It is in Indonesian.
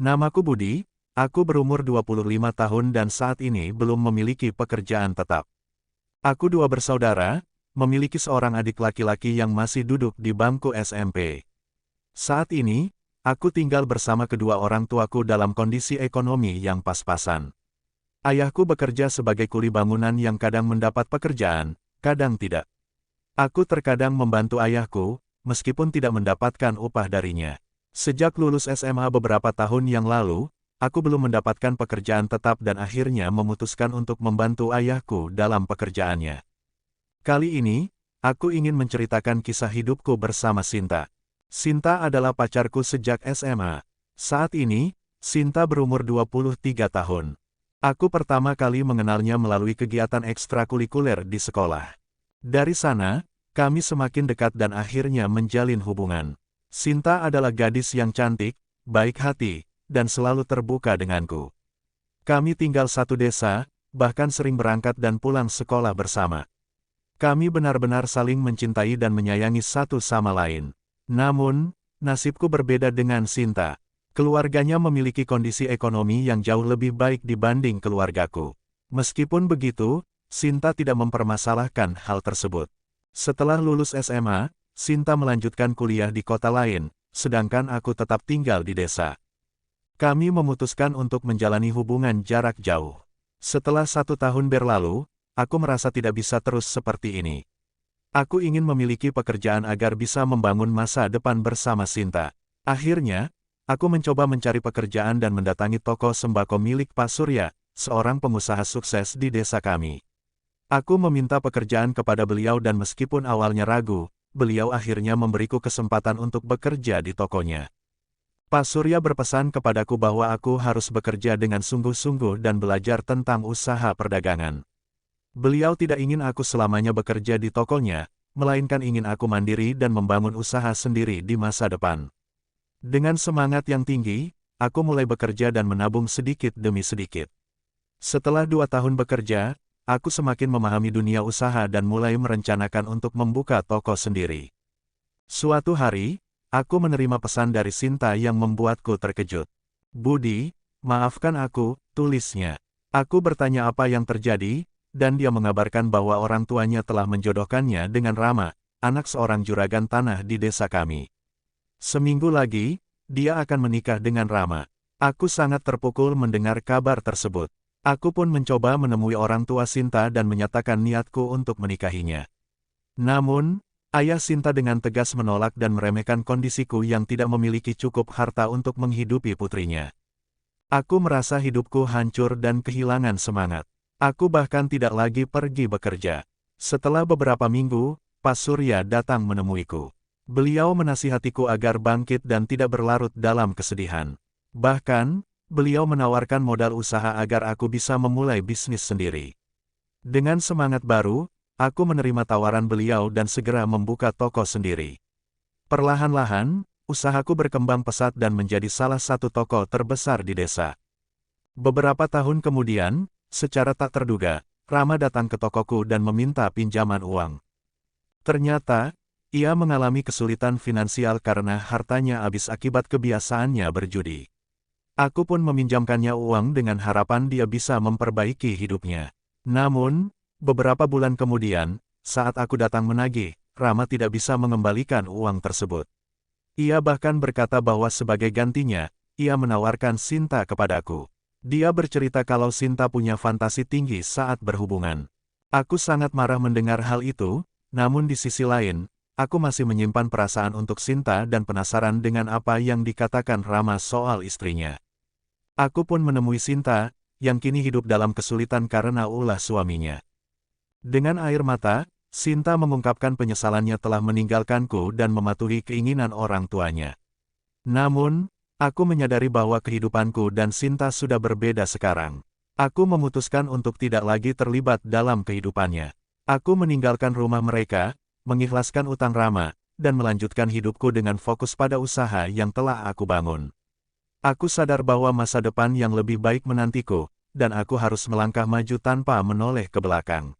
Namaku Budi, aku berumur 25 tahun dan saat ini belum memiliki pekerjaan tetap. Aku dua bersaudara, memiliki seorang adik laki-laki yang masih duduk di bangku SMP. Saat ini, aku tinggal bersama kedua orang tuaku dalam kondisi ekonomi yang pas-pasan. Ayahku bekerja sebagai kuli bangunan yang kadang mendapat pekerjaan, kadang tidak. Aku terkadang membantu ayahku, meskipun tidak mendapatkan upah darinya. Sejak lulus SMA beberapa tahun yang lalu, aku belum mendapatkan pekerjaan tetap dan akhirnya memutuskan untuk membantu ayahku dalam pekerjaannya. Kali ini, aku ingin menceritakan kisah hidupku bersama Sinta. Sinta adalah pacarku sejak SMA. Saat ini, Sinta berumur 23 tahun. Aku pertama kali mengenalnya melalui kegiatan ekstrakurikuler di sekolah. Dari sana, kami semakin dekat dan akhirnya menjalin hubungan. Sinta adalah gadis yang cantik, baik hati, dan selalu terbuka denganku. Kami tinggal satu desa, bahkan sering berangkat dan pulang sekolah bersama. Kami benar-benar saling mencintai dan menyayangi satu sama lain. Namun, nasibku berbeda dengan Sinta. Keluarganya memiliki kondisi ekonomi yang jauh lebih baik dibanding keluargaku. Meskipun begitu, Sinta tidak mempermasalahkan hal tersebut. Setelah lulus SMA, Sinta melanjutkan kuliah di kota lain, sedangkan aku tetap tinggal di desa. Kami memutuskan untuk menjalani hubungan jarak jauh. Setelah 1 tahun berlalu, aku merasa tidak bisa terus seperti ini. Aku ingin memiliki pekerjaan agar bisa membangun masa depan bersama Sinta. Akhirnya, aku mencoba mencari pekerjaan dan mendatangi toko sembako milik Pak Surya, seorang pengusaha sukses di desa kami. Aku meminta pekerjaan kepada beliau dan meskipun awalnya ragu, beliau akhirnya memberiku kesempatan untuk bekerja di tokonya. Pak Surya berpesan kepadaku bahwa aku harus bekerja dengan sungguh-sungguh dan belajar tentang usaha perdagangan. Beliau tidak ingin aku selamanya bekerja di tokonya, melainkan ingin aku mandiri dan membangun usaha sendiri di masa depan. Dengan semangat yang tinggi, aku mulai bekerja dan menabung sedikit demi sedikit. Setelah 2 tahun bekerja, aku semakin memahami dunia usaha dan mulai merencanakan untuk membuka toko sendiri. Suatu hari, aku menerima pesan dari Sinta yang membuatku terkejut. "Budi, maafkan aku," tulisnya. Aku bertanya apa yang terjadi, dan dia mengabarkan bahwa orang tuanya telah menjodohkannya dengan Rama, anak seorang juragan tanah di desa kami. Seminggu lagi, dia akan menikah dengan Rama. Aku sangat terpukul mendengar kabar tersebut. Aku pun mencoba menemui orang tua Sinta dan menyatakan niatku untuk menikahinya. Namun, ayah Sinta dengan tegas menolak dan meremehkan kondisiku yang tidak memiliki cukup harta untuk menghidupi putrinya. Aku merasa hidupku hancur dan kehilangan semangat. Aku bahkan tidak lagi pergi bekerja. Setelah beberapa minggu, Pak Surya datang menemuiku. Beliau menasihatiku agar bangkit dan tidak berlarut dalam kesedihan. Bahkan, beliau menawarkan modal usaha agar aku bisa memulai bisnis sendiri. Dengan semangat baru, aku menerima tawaran beliau dan segera membuka toko sendiri. Perlahan-lahan, usahaku berkembang pesat dan menjadi salah satu toko terbesar di desa. Beberapa tahun kemudian, secara tak terduga, Rama datang ke tokoku dan meminta pinjaman uang. Ternyata, ia mengalami kesulitan finansial karena hartanya habis akibat kebiasaannya berjudi. Aku pun meminjamkannya uang dengan harapan dia bisa memperbaiki hidupnya. Namun, beberapa bulan kemudian, saat aku datang menagih, Rama tidak bisa mengembalikan uang tersebut. Ia bahkan berkata bahwa sebagai gantinya, ia menawarkan Sinta kepadaku. Dia bercerita kalau Sinta punya fantasi tinggi saat berhubungan. Aku sangat marah mendengar hal itu, namun di sisi lain, aku masih menyimpan perasaan untuk Sinta dan penasaran dengan apa yang dikatakan Rama soal istrinya. Aku pun menemui Sinta, yang kini hidup dalam kesulitan karena ulah suaminya. Dengan air mata, Sinta mengungkapkan penyesalannya telah meninggalkanku dan mematuhi keinginan orang tuanya. Namun, aku menyadari bahwa kehidupanku dan Sinta sudah berbeda sekarang. Aku memutuskan untuk tidak lagi terlibat dalam kehidupannya. Aku meninggalkan rumah mereka, mengikhlaskan utang Rama, dan melanjutkan hidupku dengan fokus pada usaha yang telah aku bangun. Aku sadar bahwa masa depan yang lebih baik menantiku, dan aku harus melangkah maju tanpa menoleh ke belakang.